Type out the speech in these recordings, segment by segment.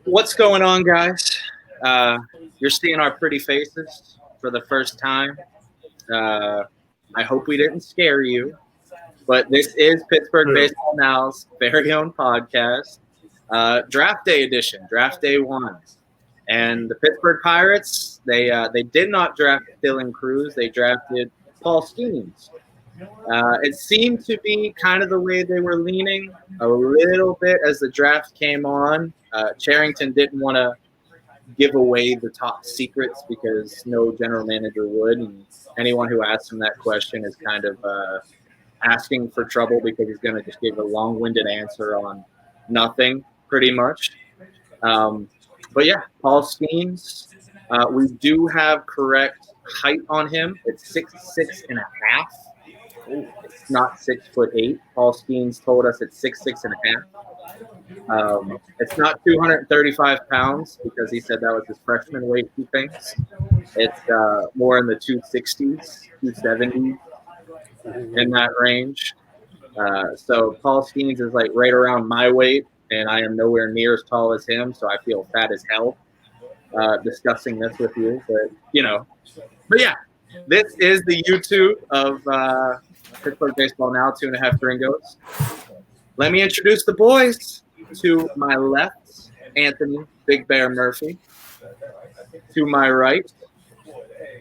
What's going on, guys? You're seeing our pretty faces for the first time. Uh, I hope we didn't scare you, but this is Pittsburgh Baseball Now's very own podcast, Draft Day edition, Draft Day 1. And the Pittsburgh Pirates, they did not draft Dylan Cruz. They drafted Paul Skeens. It seemed to be kind of the way they were leaning a little bit as the draft came on. Charrington didn't want to give away the top secrets because no general manager would. And anyone who asks him that question is kind of asking for trouble because he's going to just give a long-winded answer on nothing, pretty much. But yeah, Paul Skeens, we do have correct height on him. It's 6'6.5". It's not 6'8". Paul Skeens told us it's 6'6.5". It's not 235 pounds because he said that was his freshman weight, he thinks. It's more in the 260s, 270s, in that range. So Paul Skeens is like right around my weight, and I am nowhere near as tall as him, so I feel fat as hell discussing this with you. But yeah, this is the YouTube of Pittsburgh Baseball Now, 2.5 Gringos. Let me introduce the boys. To my left, Anthony Big Bear Murphy. To my right,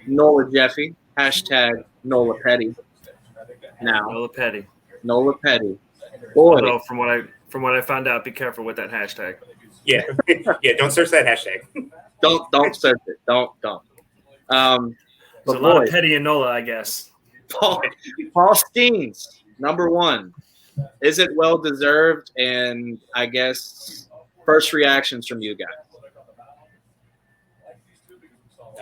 Nola Jeffy, hashtag Nola Petty. Now, Nola Petty. Boy. Although from what I found out, be careful with that hashtag. Yeah, don't search that hashtag. Don't search it. Don't. There's a lot of Petty and Nola, I guess. Paul Skeens, number 1. Is it well deserved? And I guess first reactions from you guys.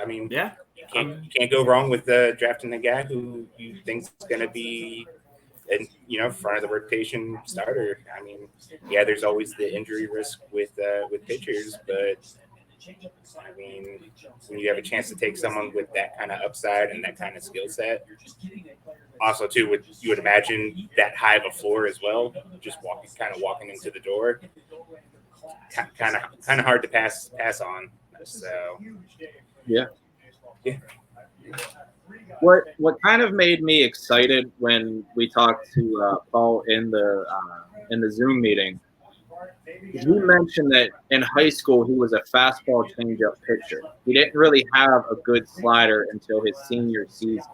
I mean, yeah, you can't go wrong with drafting a guy who you think is going to be, front of the rotation starter. I mean, yeah, there's always the injury risk with pitchers, but I mean, when you have a chance to take someone with that kind of upside and that kind of skill set, also too, you would imagine that high of a floor as well, just walking into the door, kind of hard to pass on. So yeah. What kind of made me excited when we talked to Paul in the Zoom meeting? He mentioned that in high school he was a fastball changeup pitcher. He didn't really have a good slider until his senior season.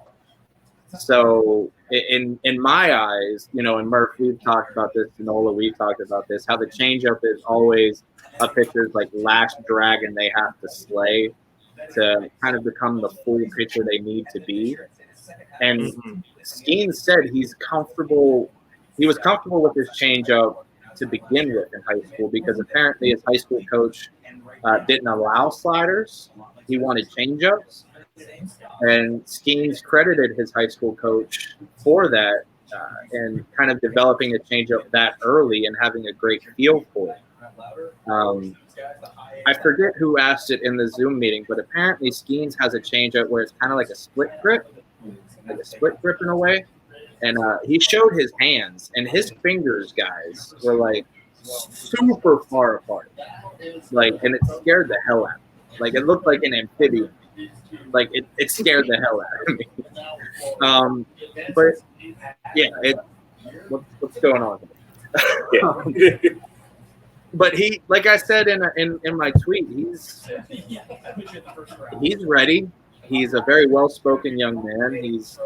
So in my eyes, and Murph, we've talked about this, Nola, we've talked about this, how the changeup is always a pitcher's like last dragon they have to slay to kind of become the full pitcher they need to be. And Skeens said he was comfortable with his changeup to begin with in high school because apparently his high school coach didn't allow sliders. He wanted changeups. And Skeens credited his high school coach for that and kind of developing a changeup that early and having a great feel for it. I forget who asked it in the Zoom meeting, but apparently Skeens has a changeup where it's kind of like a split grip in a way. And he showed his hands, and his fingers, guys, were like super far apart. And it scared the hell out of me. It looked like an amphibian. It scared the hell out of me. But yeah, what's going on? But he, like I said in my tweet, he's ready. He's a very well-spoken young man. He's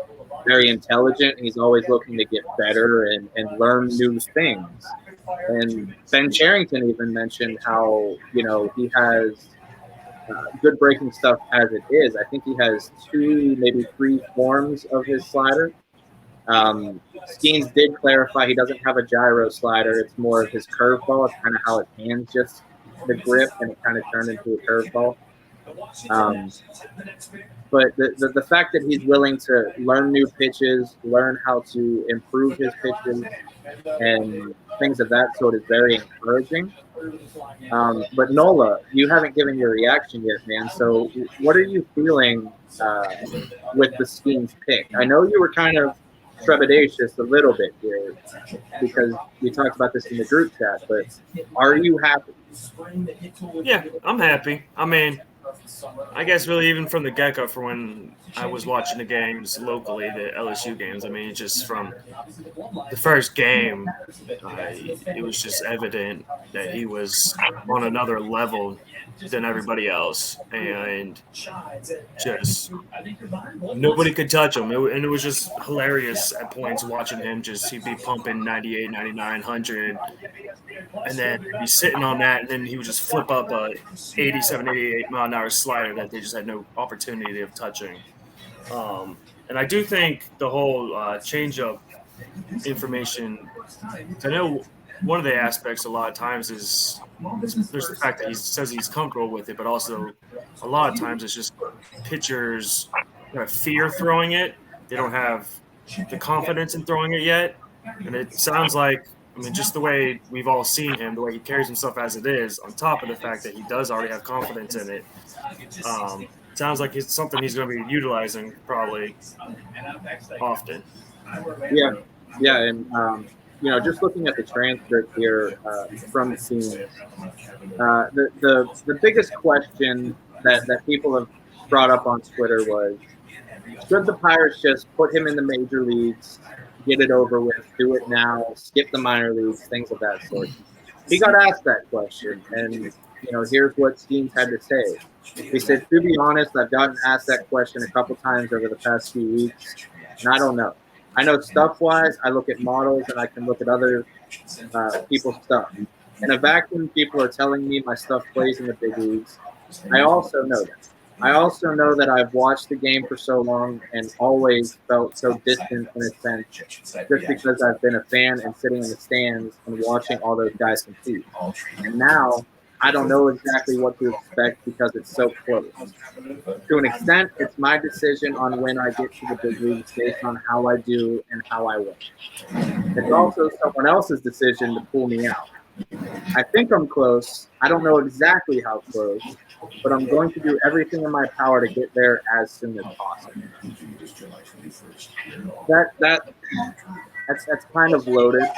very intelligent. He's always looking to get better and learn new things. And Ben Charrington even mentioned how, he has good breaking stuff as it is. I think he has 2, maybe 3 forms of his slider. Skeens did clarify he doesn't have a gyro slider. It's more of his curveball. It's kind of how his hands just the grip, and it kind of turned into a curveball. But the fact that he's willing to learn new pitches, learn how to improve his pitches, and things of that sort is very encouraging. But Nola, you haven't given your reaction yet, man. So what are you feeling with the Skeens pick? I know you were kind of trepidatious a little bit here because we talked about this in the group chat. But are you happy? Yeah, I'm happy. I mean, I guess really even from the get-go for when I was watching the games locally, the LSU games, I mean, just from the first game, it was just evident that he was on another level than everybody else. And just nobody could touch him. And it was just hilarious at points watching him. Just he'd be pumping 98, 99, 100, and then be sitting on that, and then he would just flip up a 87, 88 mile an hour slider that they just had no opportunity of touching. And I do think the whole change-up information, I know one of the aspects a lot of times is there's the fact that he says he's comfortable with it, but also a lot of times it's just pitchers have fear throwing it. They don't have the confidence in throwing it yet. And it sounds like, I mean, just the way we've all seen him, the way he carries himself as it is, on top of the fact that he does already have confidence in it, sounds like it's something he's going to be utilizing probably often. Yeah, and just looking at the transcript here from the team, the biggest question that people have brought up on Twitter was, should the Pirates just put him in the major leagues, get it over with, do it now, skip the minor leagues, things of that sort? He got asked that question, and here's what Skeens had to say. He said, "To be honest, I've gotten asked that question a couple times over the past few weeks, and I don't know. I know stuff-wise, I look at models, and I can look at other people's stuff. In a vacuum, people are telling me my stuff plays in the big leagues. I also know that. I also know that I've watched the game for so long and always felt so distant in a sense, just because I've been a fan and sitting in the stands and watching all those guys compete. And now I don't know exactly what to expect because it's so close. To an extent, it's my decision on when I get to the big leagues based on how I do and how I win. It's also someone else's decision to pull me out. I think I'm close. I don't know exactly how close, but I'm going to do everything in my power to get there as soon as possible." That's kind of loaded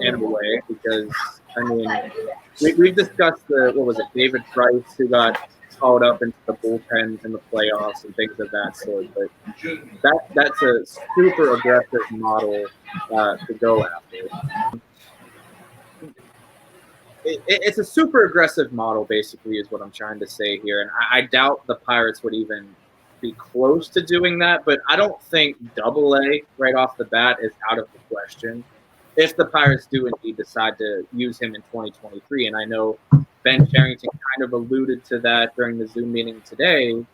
in a way because we've discussed David Price, who got called up into the bullpen in the playoffs and things of that sort. But that's a super aggressive model to go after. It's a super aggressive model, basically, is what I'm trying to say here. And I doubt the Pirates would even be close to doing that. But I don't think Double-A right off the bat is out of the question if the Pirates do indeed decide to use him in 2023. And I know Ben Cherington kind of alluded to that during the Zoom meeting today,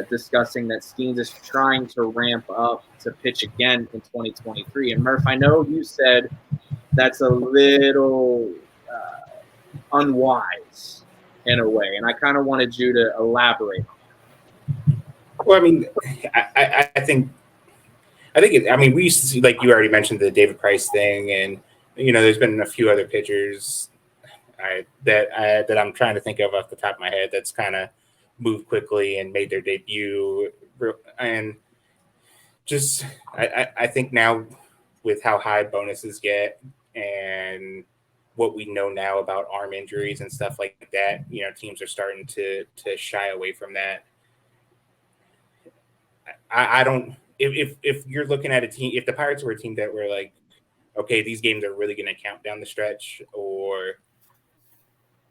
discussing that Skeens is trying to ramp up to pitch again in 2023. And Murph, I know you said that's a little unwise in a way, and I kind of wanted you to elaborate. Well, I mean, I think we used to see, like you already mentioned, the David Price thing, and there's been a few other pitchers that I'm trying to think of off the top of my head that's kind of moved quickly and made their debut, and just I think now with how high bonuses get and what we know now about arm injuries and stuff like that, teams are starting to shy away from that. I don't. If you're looking at a team, if the Pirates were a team that were like, okay, these games are really going to count down the stretch, or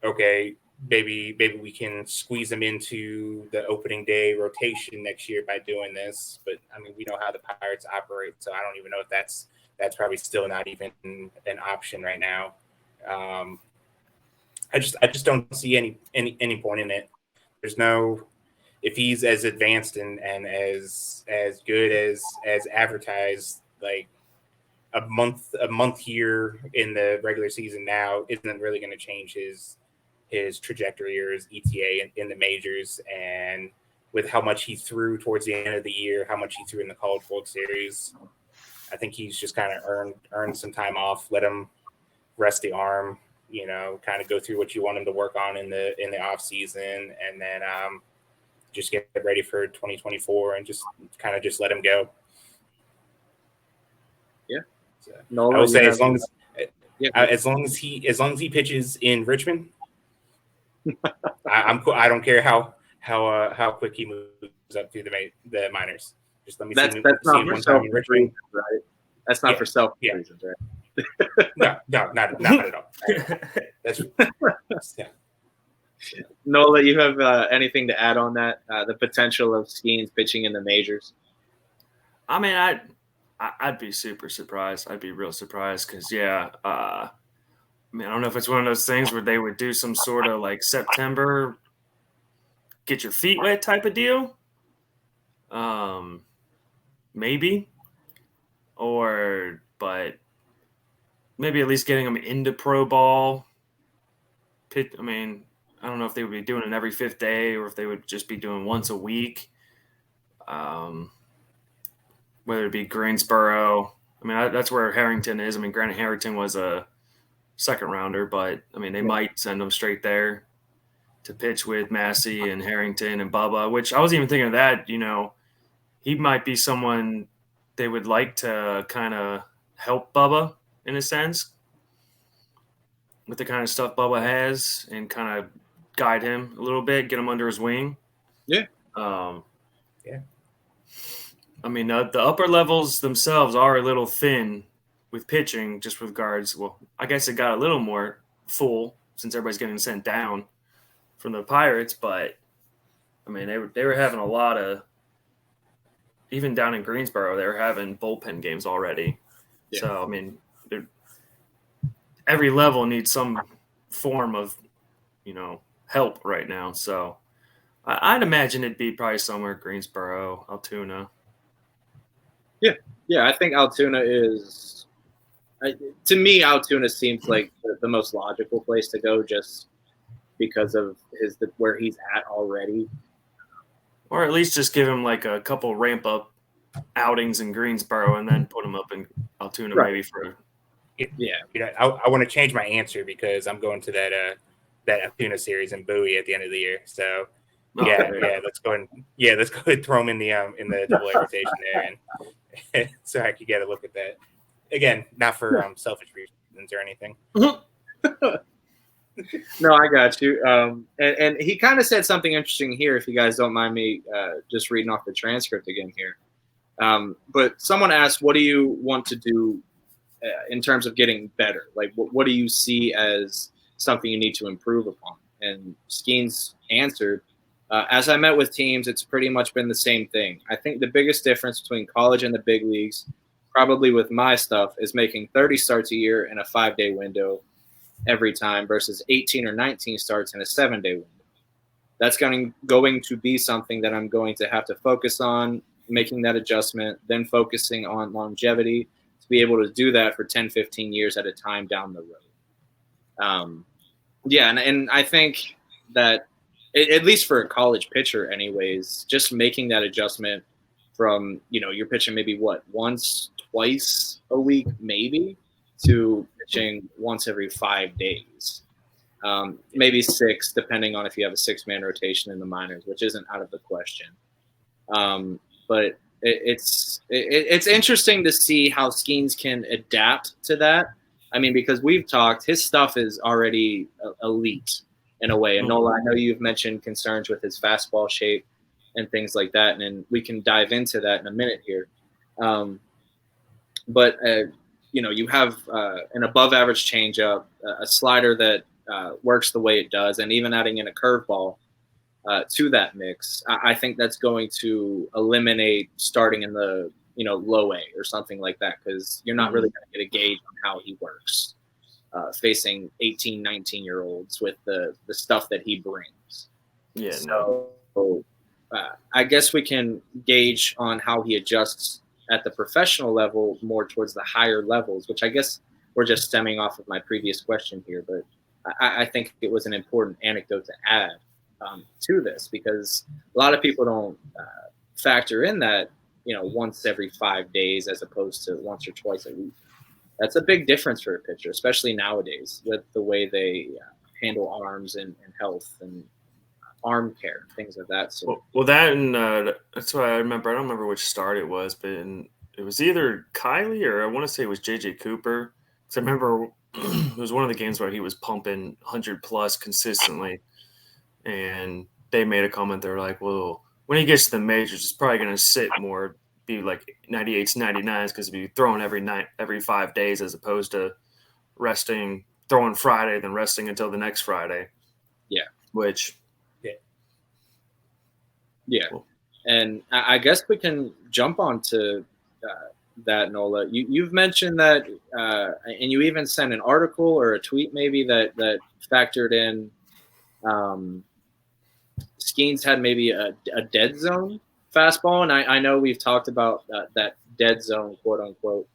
okay, maybe we can squeeze them into the opening day rotation next year by doing this. But I mean, we know how the Pirates operate, so I don't even know if that's probably still not even an option right now. I just don't see any point in it. There's no, if he's as advanced and as good as advertised, like a month here in the regular season now isn't really going to change his trajectory or his ETA in the majors. And with how much he threw towards the end of the year, how much he threw in the College World Series, I think he's just kind of earned some time off. Let him rest the arm, kind of go through what you want him to work on in the off season, and then just get ready for 2024 and just let him go. Nola, I will say, yeah. as long as he pitches in Richmond, I'm cool. I don't care how quick he moves up through the minors. Just let me That's see not him for one time in selfish Richmond. reasons, right? That's not for selfish reasons, right? No, not at all. That's yeah. Nola, you have anything to add on that? The potential of Skeens pitching in the majors? I mean, I'd be super surprised. I'd be real surprised because, I mean, I don't know if it's one of those things where they would do some sort of like September, get your feet wet type of deal. Maybe. But maybe at least getting them into pro ball. I mean, I don't know if they would be doing it every 5th day or if they would just be doing once a week. Whether it be Greensboro. I mean, that's where Harrington is. I mean, granted, Harrington was a second rounder, but I mean, they might send them straight there to pitch with Massey and Harrington and Bubba, which I was even thinking of that, he might be someone they would like to kind of help Bubba in a sense with the kind of stuff Bubba has and kind of guide him a little bit, get him under his wing. Yeah. Yeah. I mean, the upper levels themselves are a little thin with pitching, just with guards. Well, I guess it got a little more full since everybody's getting sent down from the Pirates, but I mean, they were having a lot of, even down in Greensboro, they were having bullpen games already. Yeah. So, I mean, every level needs some form of, help right now. So I'd imagine it'd be probably somewhere Greensboro, Altoona. Yeah, I think Altoona is, to me, Altoona seems like the most logical place to go just because of where he's at already. Or at least just give him like a couple ramp up outings in Greensboro and then put him up in Altoona maybe for. Yeah, I want to change my answer because I'm going to that Altoona series in Bowie at the end of the year. So let's go and throw him in the double A rotation there, and so I could get a look at that. Again, not for selfish reasons or anything. No, I got you. And he kind of said something interesting here, if you guys don't mind me just reading off the transcript again here. But someone asked, what do you want to do in terms of getting better? Like, what do you see as something you need to improve upon? And Skeens answered, as I met with teams, it's pretty much been the same thing. I think the biggest difference between college and the big leagues, probably with my stuff, is making 30 starts a year in a 5-day window every time versus 18 or 19 starts in a 7-day window. That's going to be something that I'm going to have to focus on, making that adjustment, then focusing on longevity to be able to do that for 10, 15 years at a time down the road. And I think that at least for a college pitcher anyways, just making that adjustment from, you're pitching maybe once, twice a week maybe, to pitching once every 5 days, maybe 6, depending on if you have a 6-man rotation in the minors, which isn't out of the question. But it's interesting to see how Skeens can adapt to that. I mean, because we've talked, his stuff is already elite in a way. And Nola, I know you've mentioned concerns with his fastball shape and things like that, and we can dive into that in a minute here. But you have an above-average changeup, a slider that works the way it does, and even adding in a curveball to that mix. I think that's going to eliminate starting in the low A or something like that, because you're not really going to get a gauge on how he works facing 18, 19-year-olds with the stuff that he brings. Yeah. So I guess we can gauge on how he adjusts at the professional level more towards the higher levels, which I guess we're just stemming off of my previous question here. But I think it was an important anecdote to add to this, because a lot of people don't factor in that, once every 5 days as opposed to once or twice a week. That's a big difference for a pitcher, especially nowadays with the way they handle arms and health and arm care, things of that sort. Well, that and that's what I remember. I don't remember which start it was, but it it was either Kylie or I want to say it was JJ Cooper. Because I remember it was one of the games where he was pumping 100 plus consistently. And they made a comment. They were like, well, when he gets to the majors, it's probably going to sit more, be like 98s, 99s, because he'll be throwing every 5 days as opposed to resting, throwing Friday, then resting until the next Friday. Yeah. Which. Yeah. Cool. And I guess we can jump onto that, Nola. You've mentioned that, and you even sent an article or a tweet maybe that factored in Skeens had maybe a dead zone fastball. And I know we've talked about that dead zone, quote unquote,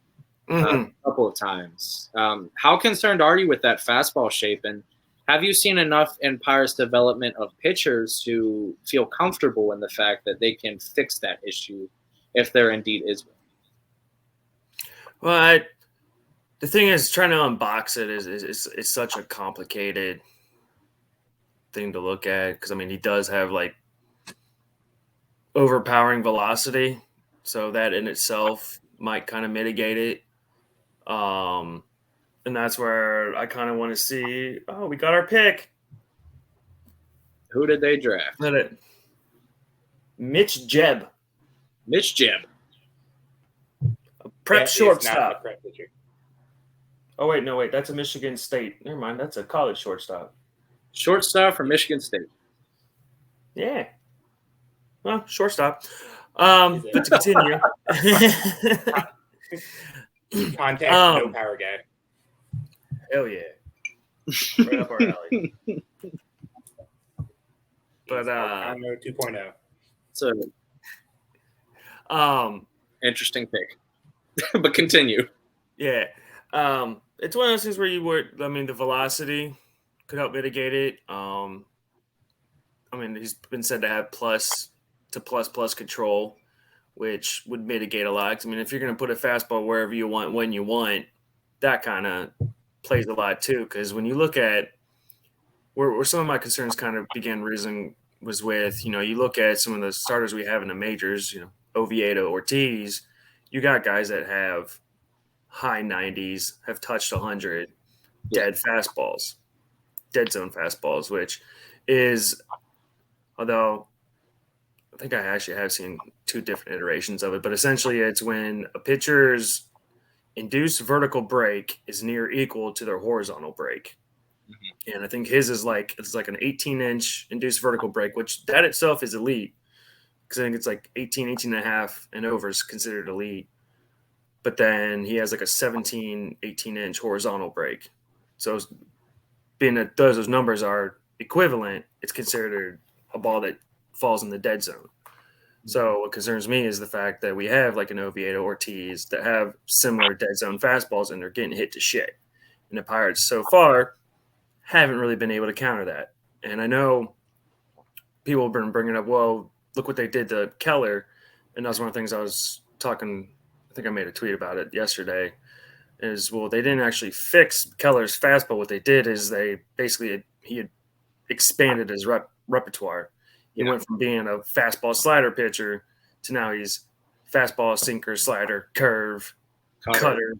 a couple of times. How concerned are you with that fastball shape? And have you seen enough in Pirates development of pitchers to feel comfortable in the fact that they can fix that issue if there indeed is one? Well, the thing is, trying to unbox it is such a complicated thing to look at, because I mean, he does have like overpowering velocity, so that in itself might kind of mitigate it. And that's where I kind of want to see, oh, we got our pick. Who did they draft? Mitch Jebb. Mitch Jebb. A prep shortstop. Oh, wait, no, wait. That's a Michigan State. Never mind. That's a college shortstop. Shortstop from Michigan State. Yeah. Well, shortstop. But to continue. Contact, no power guy. Hell yeah. Right up our alley. But 2.0. So interesting pick. But continue. Yeah. It's one of those things where the velocity could help mitigate it. I mean, he's been said to have plus control, which would mitigate a lot. I mean, if you're going to put a fastball wherever you want, when you want, that kind of plays a lot too. Because when you look at where some of my concerns kind of began rising was with, you look at some of the starters we have in the majors, Oviedo, Ortiz, you got guys that have high 90s, have touched 100 dead zone fastballs, which is, although I think I actually have seen two different iterations of it, but essentially it's when a pitcher's induced vertical break is near equal to their horizontal break. Mm-hmm. And I think his is like an 18-inch induced vertical break, which that itself is elite, because I think it's like 18 and a half and over is considered elite. But then he has like a 18-inch horizontal break. So being that those numbers are equivalent, it's considered a ball that falls in the dead zone. So what concerns me is the fact that we have like an Oviedo, Ortiz that have similar dead zone fastballs, and they're getting hit to shit. And the Pirates so far haven't really been able to counter that. And I know people have been bringing up, well, look what they did to Keller. And that's one of the things I was talking, I think I made a tweet about it yesterday, is, well, they didn't actually fix Keller's fastball. What they did is he had expanded his repertoire. He went from being a fastball slider pitcher to now he's fastball, sinker, slider, curve, cutter.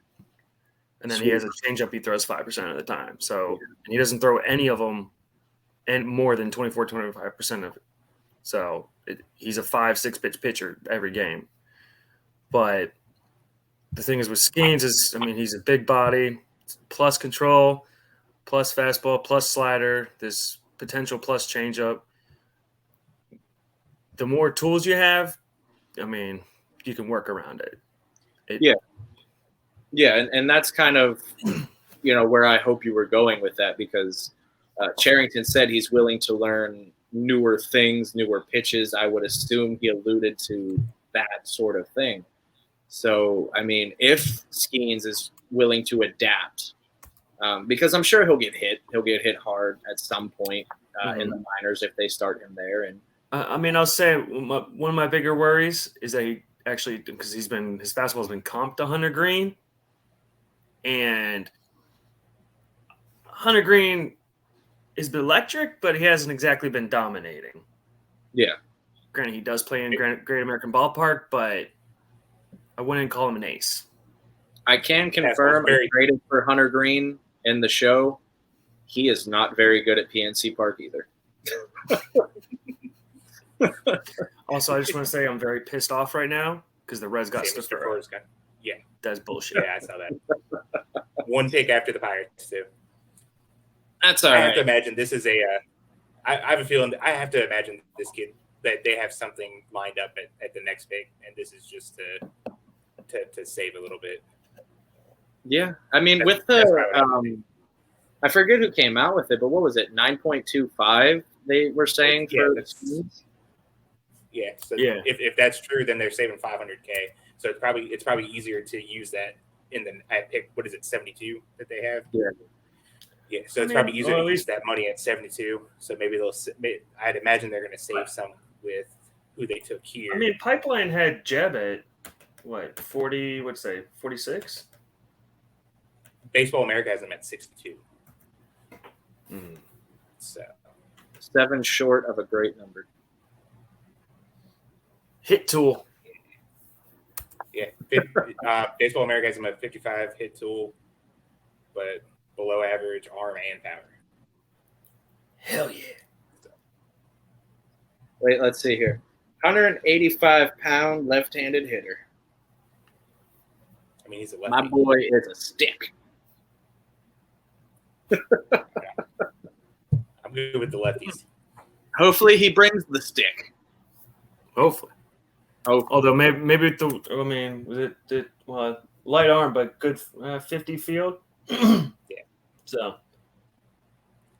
And then he has a changeup he throws 5% of the time. So, and he doesn't throw any of them and more than 25% of it. So he's a 5-6 pitch pitcher every game. But the thing is with Skeens is, I mean, he's a big body, plus control, plus fastball, plus slider, this potential plus changeup. The more tools you have, I mean, you can work around it. Yeah, and that's kind of, where I hope you were going with that, because Cherington said he's willing to learn newer things, newer pitches. I would assume he alluded to that sort of thing. So, I mean, if Skeens is willing to adapt, because I'm sure he'll get hit hard at some point in the minors if they start him there. And I mean, I'll say one of my bigger worries is that he actually, because his fastball's been comped to Hunter Green, and Hunter Green is electric, but he hasn't exactly been dominating. Yeah. Granted, he does play in Great American Ballpark, but I wouldn't call him an ace. I can confirm I traded for Hunter Green in the show. He is not very good at PNC Park either. Also, I just want to say I'm very pissed off right now because the Reds got Stefano. Yeah. That's bullshit. Yeah, I saw that. One pick after the Pirates, too. That's all right. I have to imagine this is I have a feeling I have to imagine this kid that they have something lined up at the next pick, and this is just to save a little bit. Yeah. I mean, with the I forget who came out with it, but what was it? 9.25 they were saying for the Skeens? Yeah. So if that's true, then they're saving $500K. So it's probably easier to use that at pick. What is it, 72 that they have? Yeah. Yeah. So it's probably easier to use that money at 72. So maybe I'd imagine they're going to save some with who they took here. I mean, Pipeline had Jeb at what 40? What's say 46? Baseball America has them at 62. So 7 short of a great number. Hit tool. Yeah, Baseball America has them at 55 hit tool, but below average arm and power. Hell yeah. So. Wait, let's see here. 185-pound left-handed hitter. I mean, he's a lefty. My boy is a stick. I'm good with the lefties. Hopefully he brings the stick. Hopefully. Although maybe was it light arm but good 50 field. Yeah. So.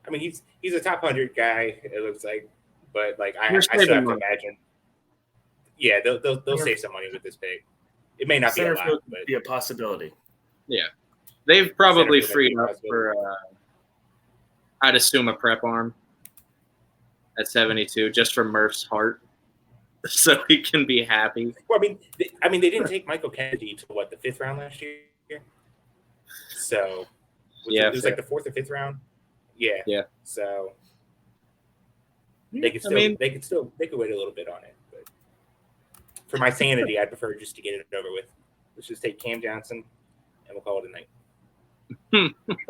I mean, he's a top 100 guy. It looks like, but like I still have to imagine. Yeah, they'll save some money with this pick. It may not be a lot, but be a possibility. Yeah, they've probably freed up for. I'd assume a prep arm at 72, just for Murph's heart, so he can be happy. Well, I mean, they didn't take Michael Kennedy to the 5th round last year. So it was like the 4th or 5th round. Yeah. Yeah. So they could wait a little bit on it, but for my sanity, I'd prefer just to get it over with. Let's just take Cam Johnson, and we'll call it a night.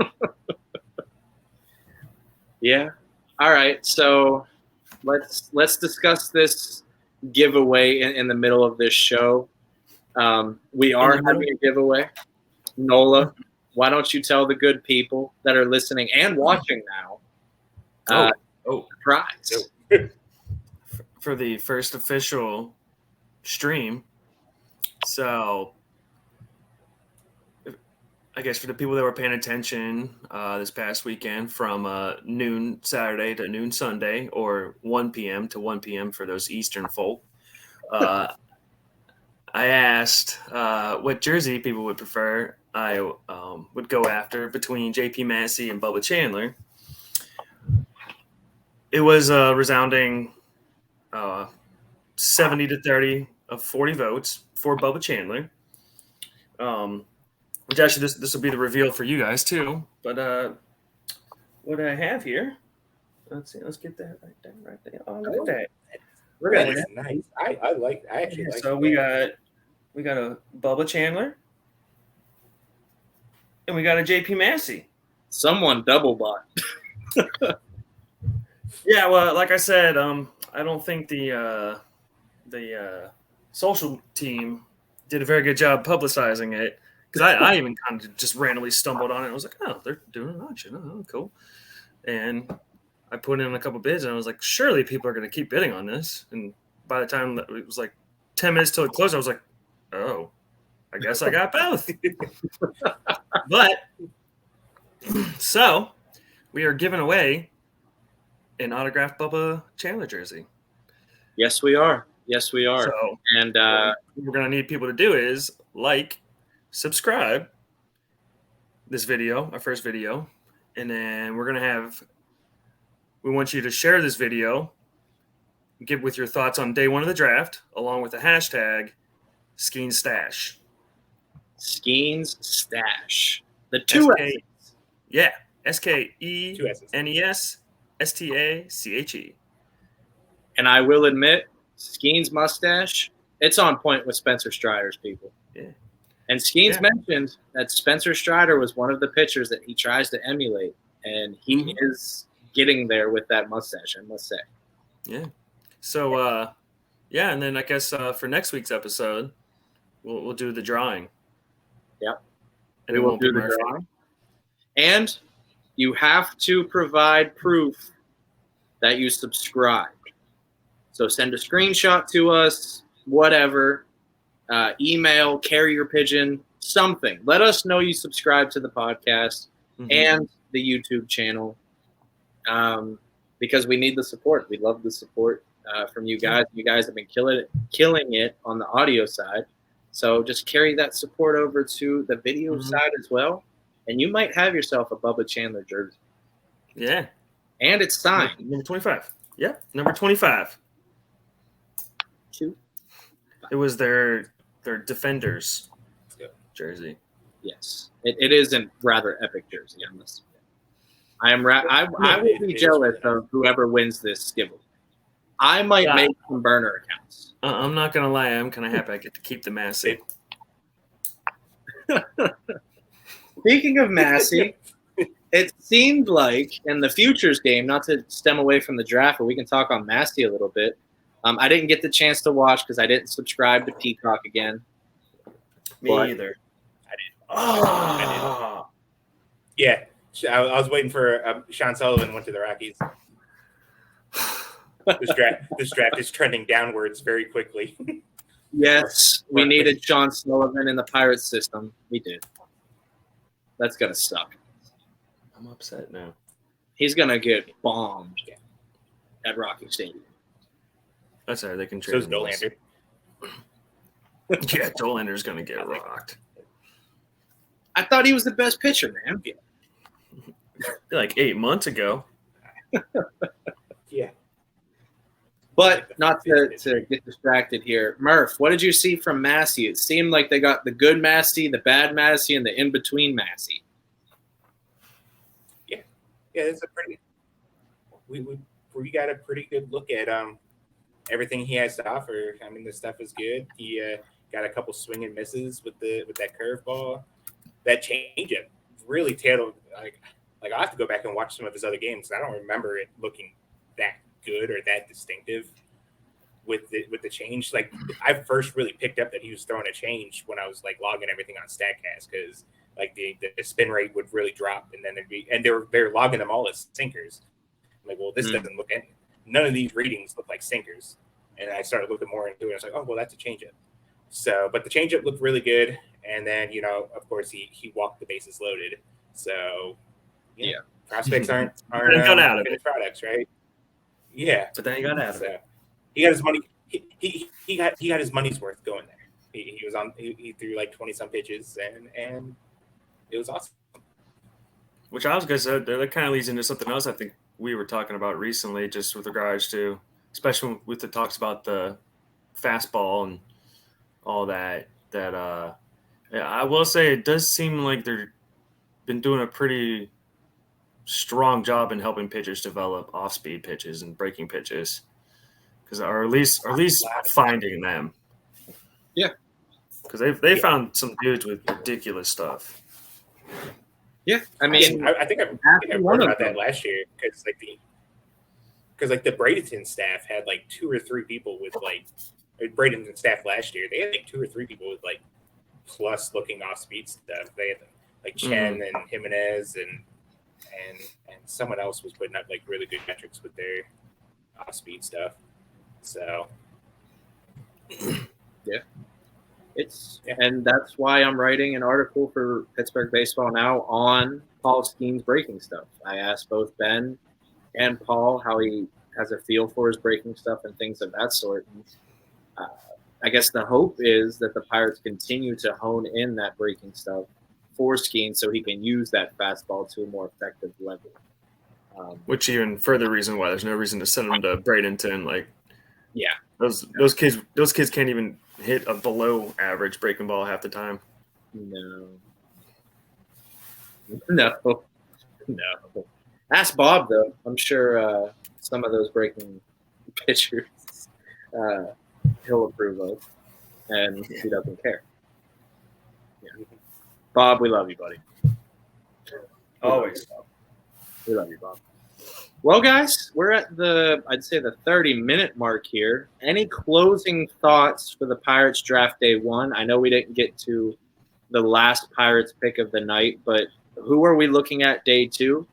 Yeah. All right. So let's discuss this giveaway in the middle of this show. We are having a giveaway. Nola, why don't you tell the good people that are listening and watching now the prize for the first official stream. So I guess for the people that were paying attention this past weekend from noon Saturday to noon Sunday, or 1 p.m. to 1 p.m. for those Eastern folk, I asked what jersey people would prefer. I would go after between J.P. Massey and Bubba Chandler. It was a resounding 70 to 30 of 40 votes for Bubba Chandler. Which actually, this will be the reveal for you guys too. But what I have here, let's see, let's get that right there. Oh, look at that. Really nice. I actually like. So we got a Bubba Chandler, and we got a JP Massey. Someone double bought. Yeah, well, like I said, I don't think the social team did a very good job publicizing it. Because I even kind of just randomly stumbled on it. I was like, oh, they're doing an auction. Oh, cool. And I put in a couple bids, and I was like, surely people are going to keep bidding on this. And by the time it was like 10 minutes till it closed, I was like, oh, I guess I got both. But so we are giving away an autographed Bubba Chandler jersey. Yes, we are. Yes, we are. So, and what we're going to need people to do is subscribe this video, our first video, and then we want you to share this video, give with your thoughts on day one of the draft, along with the hashtag Skeens Stash. Skeens Stash. The two S's. Yeah. SKENESSTACHE. And I will admit, Skeens mustache, it's on point with Spencer Strider's, people. Yeah. And Skeens mentioned that Spencer Strider was one of the pitchers that he tries to emulate, and he is getting there with that mustache, I must say. Yeah. So, and then I guess for next week's episode, we'll do the drawing. Yep. And we will do the drawing. And you have to provide proof that you subscribed. So send a screenshot to us, whatever, email, carrier pigeon, something. Let us know you subscribe to the podcast and the YouTube channel, because we need the support. We love the support from you guys. You guys have been killing it on the audio side. So just carry that support over to the video side as well, and you might have yourself a Bubba Chandler jersey. Yeah. And it's signed. Number 25. Yeah, number 25. It was their Defenders jersey. Yes. It is a rather epic jersey, I must admit. I will be jealous of whoever wins this giveaway. I might make some burner accounts. I'm not going to lie. I'm kind of happy I get to keep the Massey. Speaking of Massey, it seemed like in the futures game, not to stem away from the draft, but we can talk on Massey a little bit. I didn't get the chance to watch because I didn't subscribe to Peacock again. Me either. I did. Oh. Yeah. I was waiting for Sean Sullivan went to the Rockies. This draft is trending downwards very quickly. Yes, we needed Sean Sullivan in the Pirates system. We did. That's going to suck. I'm upset now. He's going to get bombed at Rocky Stadium. That's all right. They can trade him. Dollander. Yeah, Dollander's going to get rocked. I thought he was the best pitcher, man. Like 8 months ago. Yeah. But not to get distracted here. Murph, what did you see from Massey? It seemed like they got the good Massey, the bad Massey, and the in-between Massey. Yeah, it's a pretty – we got a pretty good look at everything he has to offer. I mean, the stuff is good. He got a couple swing and misses with that curveball. That changeup really tailed – like I have to go back and watch some of his other games. I don't remember it looking that good or that distinctive with the change. Like I first really picked up that he was throwing a change when I was like logging everything on Statcast, because like the spin rate would really drop, and then they're logging them all as sinkers. I'm like, well, this doesn't look any. None of these readings look like sinkers. And I started looking more into it. I was like, oh, well, that's a changeup. So, but the changeup looked really good, and then of course he walked the bases loaded. So yeah. Prospects aren't got out of finished products, right? Yeah, but then he got out of it. He got his money. He got his money's worth going there. He was on. He threw like 20 some pitches, and it was awesome. Which I was gonna say that kind of leads into something else I think we were talking about recently, just with regards to, especially with the talks about the fastball and all that. I will say it does seem like they're been doing a pretty strong job in helping pitchers develop off-speed pitches and breaking pitches, or at least finding them. Yeah, because they found some dudes with ridiculous stuff. Yeah, I mean, I think I wrote about that last year, because the Bradenton staff had like 2 or 3 people with like Bradenton staff last year. They had like 2 or 3 people with like plus looking off-speed stuff. They had like Chen and Jimenez and someone else was putting up like really good metrics with their off-speed stuff. So and that's why I'm writing an article for Pittsburgh Baseball Now on Paul Skeens breaking stuff. I asked both Ben and Paul how he has a feel for his breaking stuff and things of that sort. And, I guess the hope is that the Pirates continue to hone in that breaking stuff for Skeens so he can use that fastball to a more effective level. Which even further reason why there's no reason to send him to Bradenton. Like, yeah, those kids can't even hit a below average breaking ball half the time. No. Ask Bob though. I'm sure some of those breaking pitchers he'll approve of, and he doesn't care. Bob, we love you, buddy. Always. We love you, Bob. Well, guys, we're at I'd say the 30-minute mark here. Any closing thoughts for the Pirates draft day one? I know we didn't get to the last Pirates pick of the night, but who are we looking at day two?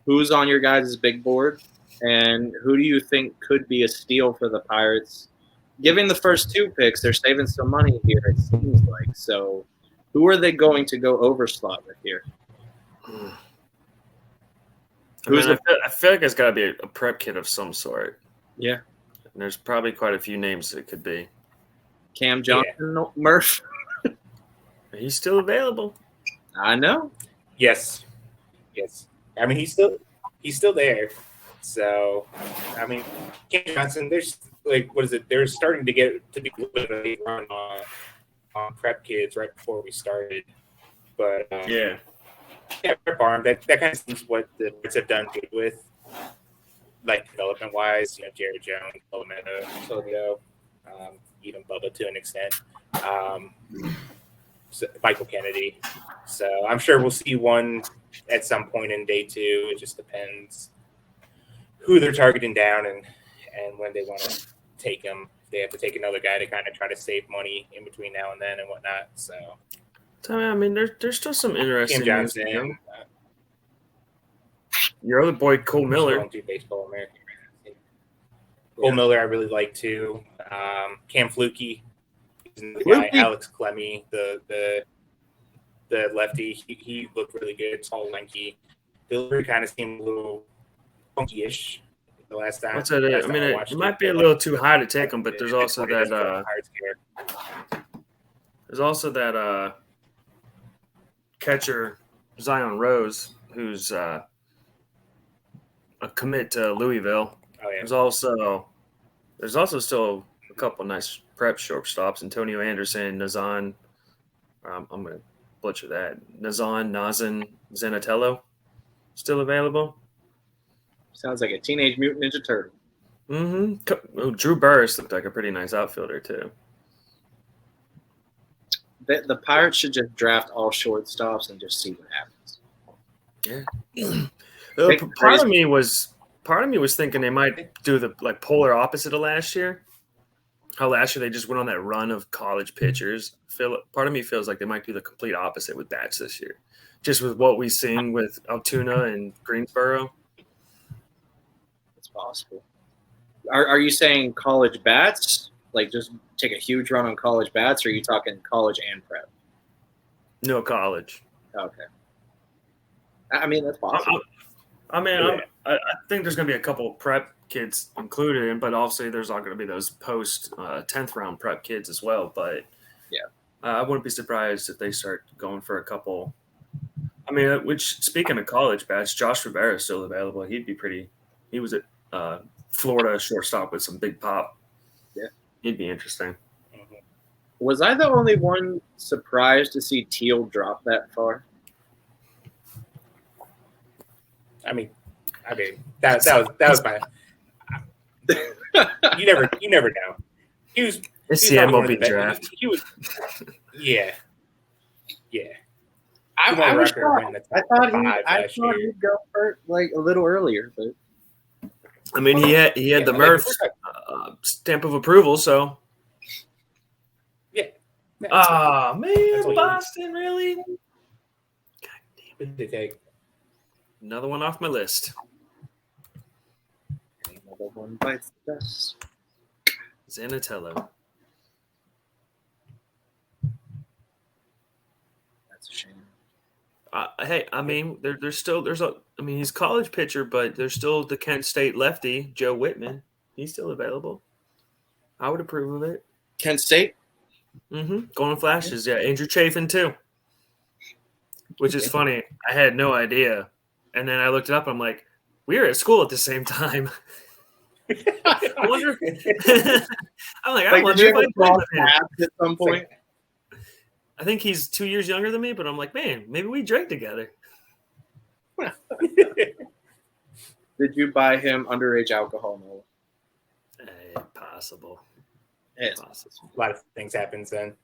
Who's on your guys' big board? And who do you think could be a steal for the Pirates? Given the first two picks, they're saving some money here, it seems like. So who are they going to go overslot with here? I feel like it's got to be a prep kid of some sort. Yeah. And there's probably quite a few names it could be. Cam Johnson, Murph. He's still available. I know. Yes. I mean, he's still there. So, I mean, Cam Johnson, there's like, what is it? They're starting to get to be a little bit of a run on prep kids right before we started. But yeah, Brett Barn, that kind of seems what the Brits have done good with, like development wise. Jared Jones, Palomino, Silvio, even Bubba to an extent. Michael Kennedy. So I'm sure we'll see one at some point in day two. It just depends who they're targeting down and when they want to take him. They have to take another guy to kind of try to save money in between now and then and whatnot. So I mean, there's still some interesting. Cam Johnson, your other boy Cole Miller. Baseball American. Cole Miller, I really like too. Cam Flukie. The guy, Alex Clemmy, the lefty, he looked really good, tall, lanky. Delivery kind of seemed a little funky-ish the last time. I mean, it might be a little too high to take him, but there's also that catcher Zion Rose, who's a commit to Louisville. Oh yeah. There's also still a couple nice prep shortstops. Antonio Anderson, Nazan. I'm going to butcher that. Nazan Zanatello, still available. Sounds like a Teenage Mutant Ninja Turtle. Mm-hmm. Drew Burris looked like a pretty nice outfielder too. The Pirates should just draft all shortstops and just see what happens. Yeah. Part of me was thinking they might do the polar opposite of last year. How last year they just went on that run of college pitchers. Part of me feels like they might do the complete opposite with bats this year, just with what we've seen with Altoona and Greensboro. It's possible. Are you saying college bats? Like just take a huge run on college bats, or are you talking college and prep? No, college. Okay. I mean, that's possible. I think there's going to be a couple of prep kids included, but obviously there's not going to be those post 10th round prep kids as well. But yeah, I wouldn't be surprised if they start going for a couple. I mean, which speaking of college bats, Josh Rivera is still available. He was at Florida shortstop with some big pop. Yeah, he'd be interesting. Mm-hmm. Was I the only one surprised to see Teal drop that far? I mean, that was my. You never know. It's the MLB draft. He was, yeah. I thought he'd go for like a little earlier, but I mean, he had the Murph stamp of approval, so yeah. Oh man, Boston really? God damn it! Another one off my list. Another one bites the dust. Zanatello. That's a shame. Hey, I mean, he's a college pitcher, but there's still the Kent State lefty, Joe Whitman. He's still available. I would approve of it. Kent State? Mm-hmm. Going Flashes, yeah. Andrew Chafin, too. Which is funny. I had no idea. And then I looked it up. I'm like, we were at school at the same time. I wonder. I'm like, I wonder if I played with him at some point. I think he's 2 years younger than me, but I'm like, man, maybe we drank together. Did you buy him underage alcohol? Possible. It's possible. A lot of things happen then.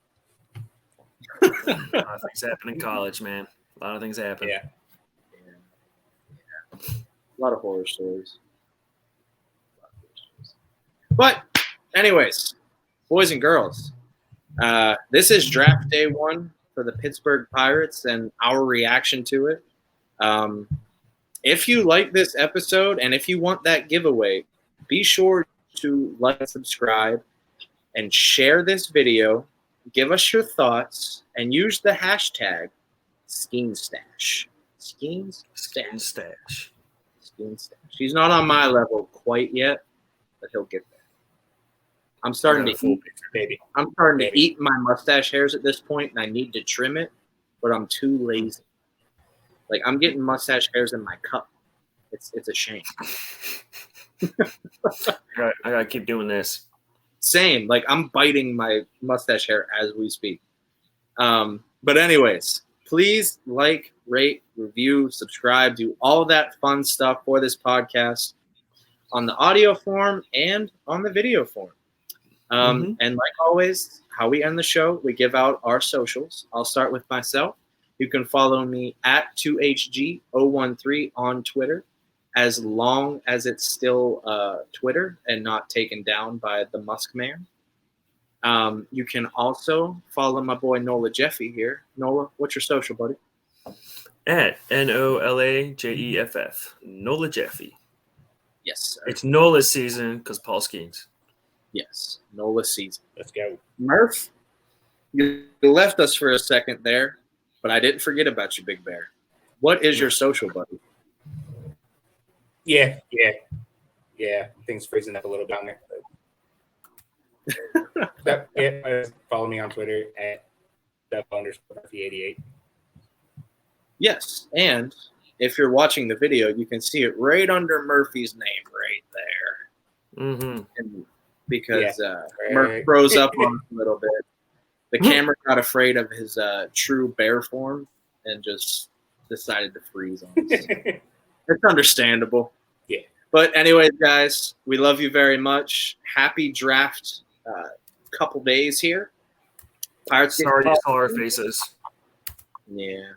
A lot of things happen in college, man. A lot of things happen. Yeah. A lot of horror stories. But, anyways, boys and girls, this is draft day 1 for the Pittsburgh Pirates and our reaction to it. If you like this episode and if you want that giveaway, be sure to like and subscribe and share this video. Give us your thoughts and use the hashtag SkeenStash. Stash. SkeenStash. He's not on my level quite yet, but he'll get there. I'm starting to eat. Baby. I'm starting to eat my mustache hairs at this point, and I need to trim it, but I'm too lazy. Like, I'm getting mustache hairs in my cup. It's a shame. I gotta keep doing this. Same. Like, I'm biting my mustache hair as we speak. But anyways, please like, rate, review, subscribe, do all that fun stuff for this podcast on the audio form and on the video form. And like always, how we end the show, we give out our socials. I'll start with myself. You can follow me at 2HG013 on Twitter, as long as it's still Twitter and not taken down by the Musk man. You can also follow my boy Nola Jeffy here. Nola, what's your social, buddy? At NOLAJEFF. Nola Jeffy. Yes, sir. It's Nola season because Paul Skeens. Yes, Nola season. Let's go. Murph, you left us for a second there, but I didn't forget about you, Big Bear. What is your social, buddy? Yeah. Things freezing up a little down there. Follow me on Twitter at @Duff_Murphy88. Yes, and if you're watching the video, you can see it right under Murphy's name right there. And because Murph froze up on us a little bit. The camera got afraid of his true bear form and just decided to freeze on us. It's understandable. Yeah. But anyways, guys, we love you very much. Happy draft couple days here. Pirates. Sorry to saw our faces. Yeah.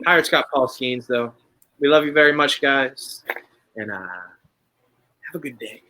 Pirates got Paul Skeens, though. We love you very much, guys. And have a good day.